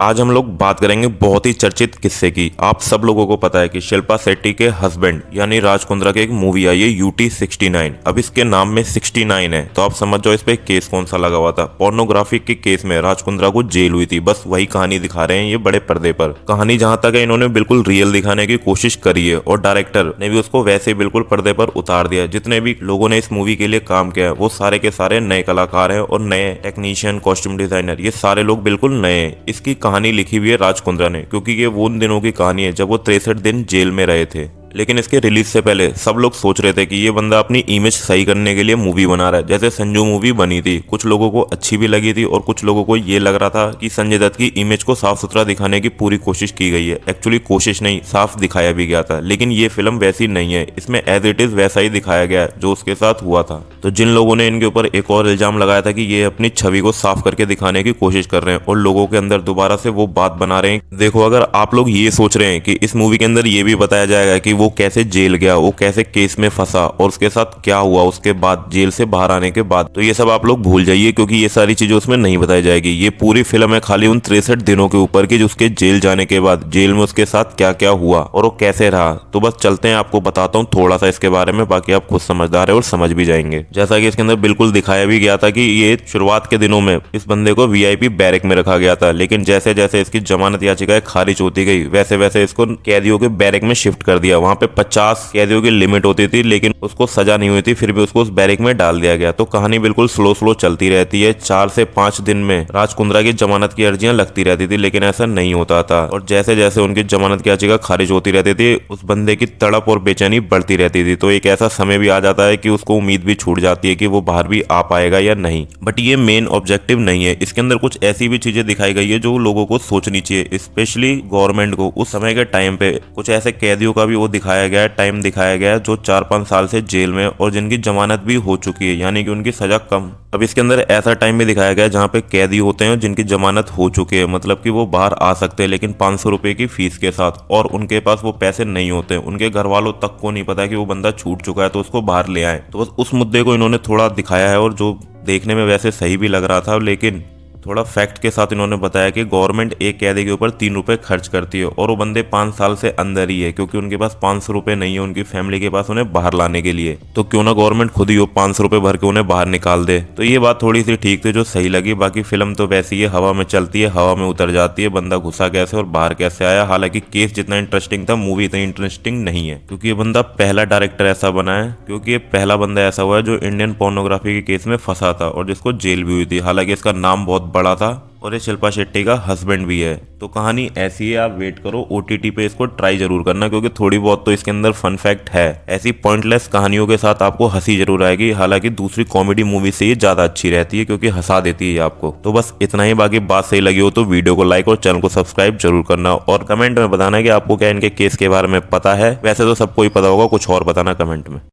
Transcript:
आज हम लोग बात करेंगे बहुत ही चर्चित किस्से की। आप सब लोगों को पता है कि शिल्पा शेट्टी के हस्बैंड यानी राज कुंद्रा की एक मूवी आई है यूटी 69। अब इसके नाम में 69 है तो आप समझ जाओ इस पे केस कौन सा लगा हुआ था। पोर्नोग्राफी के केस में राज कुंद्रा को जेल हुई थी। बस वही कहानी दिखा रहे हैं ये बड़े पर्दे पर। कहानी जहां तक है इन्होंने बिल्कुल रियल दिखाने की कोशिश करी है और डायरेक्टर ने भी उसको वैसे बिल्कुल पर्दे पर उतार दिया। जितने भी लोगों ने इस मूवी के लिए काम किया है वो सारे के सारे नए कलाकार हैं और नए टेक्नीशियन, कॉस्ट्यूम डिजाइनर, ये सारे लोग बिल्कुल नए हैं। इसकी कहानी लिखी हुई है राज कुंद्रा ने, क्योंकि ये वो उन दिनों की कहानी है जब वो 63 दिन जेल में रहे थे। लेकिन इसके रिलीज से पहले सब लोग सोच रहे थे कि ये बंदा अपनी इमेज सही करने के लिए मूवी बना रहा है। जैसे संजू मूवी बनी थी, कुछ लोगों को अच्छी भी लगी थी और कुछ लोगों को ये लग रहा था कि संजय दत्त की इमेज को साफ सुथरा दिखाने की पूरी कोशिश की गई है। एक्चुअली कोशिश नहीं, साफ दिखाया भी गया था। लेकिन ये फिल्म वैसी नहीं है, इसमें एज इट इज वैसा ही दिखाया गया है जो उसके साथ हुआ था। तो जिन लोगों ने इनके ऊपर एक और इल्जाम लगाया था कि ये अपनी छवि को साफ करके दिखाने की कोशिश कर रहे हैं और लोगों के अंदर दोबारा से वो बात बना रहे हैं। देखो, अगर आप लोग ये सोच रहे हैं कि इस मूवी के अंदर ये भी बताया जाएगा कि वो कैसे जेल गया, वो कैसे केस में फंसा और उसके साथ क्या हुआ उसके बाद, जेल से बाहर आने के बाद, तो ये सब आप लोग भूल जाइए, क्योंकि ये सारी चीजें उसमें नहीं बताई जाएगी। ये पूरी फिल्म है खाली उन 63 दिनों के ऊपर की जो उसके जेल जाने के बाद जेल में उसके साथ क्या क्या हुआ और वो कैसे रहा। तो बस चलते हैं, आपको बताता हूँ थोड़ा सा इसके बारे में, बाकी आप खुद समझदार है और समझ भी जाएंगे। जैसा कि इसके अंदर बिल्कुल दिखाया भी गया था कि ये शुरुआत के दिनों में इस बंदे को वीआईपी बैरक में रखा गया था, लेकिन जैसे जैसे इसकी जमानत याचिकाएं खारिज होती गई वैसे वैसे इसको कैदियों के बैरक में शिफ्ट कर दिया। वहां पे 50 कैदियों की लिमिट होती थी, लेकिन उसको सजा नहीं हुई थी, फिर भी उसको उस बैरक में डाल दिया गया। तो कहानी बिल्कुल स्लो चलती रहती है। 4 से 5 दिन में राज कुंद्रा की जमानत की अर्जियां लगती रहती थी, लेकिन ऐसा नहीं होता था। और जैसे जैसे उनकी जमानत की याचिका खारिज होती रहती थी, उस बंदे की तड़प और बेचैनी बढ़ती रहती थी। तो एक ऐसा समय भी आ जाता है कि उसको उम्मीद भी छूट जाती है कि वो बाहर भी आ पाएगा या नहीं। बट ये मेन ऑब्जेक्टिव नहीं है। इसके अंदर कुछ ऐसी भी चीजें दिखाई गई है जो लोगों को सोचनी चाहिए, स्पेशली गवर्नमेंट को। उस समय के टाइम पे कुछ ऐसे कैदियों का भी वो दिखाया गया है, टाइम दिखाया गया है जो 4-5 साल से जेल में और जिनकी जमानत भी हो चुकी है, यानी कि उनकी सजा कम। अब इसके अंदर ऐसा टाइम भी दिखाया गया है जहाँ पे कैदी होते हैं जिनकी जमानत हो चुकी है, मतलब कि वो बाहर आ सकते हैं लेकिन 500 रुपए की फीस के साथ, और उनके पास वो पैसे नहीं होते। उनके घर वालों तक को नहीं पता कि वो बंदा छूट चुका है तो उसको बाहर ले आए। तो बस उस मुद्दे को इन्होंने थोड़ा दिखाया है, और जो देखने में वैसे सही भी लग रहा था, लेकिन थोड़ा फैक्ट के साथ इन्होंने बताया कि गवर्नमेंट एक कैदी के ऊपर 3 रुपए खर्च करती है और वो बंदे 5 साल से अंदर ही है, क्योंकि उनके पास 500 रुपए नहीं है उनकी फैमिली के पास उन्हें बाहर लाने के लिए। तो क्यों ना गवर्नमेंट खुद ही वो 500 रुपए भर के उन्हें बाहर निकाल दे। तो ये बात थोड़ी सी ठीक थी जो सही लगी। बाकी फिल्म तो वैसी है, हवा में चलती है, हवा में उतर जाती है। बंदा घुसा कैसे और बाहर कैसे आया। हालांकि केस जितना इंटरेस्टिंग था, मूवी इतनी इंटरेस्टिंग नहीं है, क्योंकि ये बंदा पहला डायरेक्टर ऐसा बना है, क्योंकि ये पहला बंदा ऐसा हुआ है जो इंडियन पोर्नोग्राफी के केस में फंसा था और जिसको जेल भी हुई थी। हालांकि इसका नाम बहुत बड़ा था और ये शिल्पा शेट्टी का हस्बैंड भी है। तो कहानी ऐसी है, आप वेट करो, ओटीटी पे इसको ट्राई जरूर करना, क्योंकि थोड़ी बहुत तो इसके अंदर फन फैक्ट है। ऐसी पॉइंटलेस कहानियों के साथ आपको हंसी जरूर आएगी। हालांकि दूसरी कॉमेडी मूवी से ये ज्यादा अच्छी रहती है, क्योंकि हंसा देती है आपको। तो बस इतना ही। बाकी बात सही लगी हो तो वीडियो को लाइक और चैनल को सब्सक्राइब जरूर करना, और कमेंट में बताना कि आपको क्या इनके केस के बारे में पता है। वैसे तो सबको ही पता होगा, कुछ और बताना कमेंट में।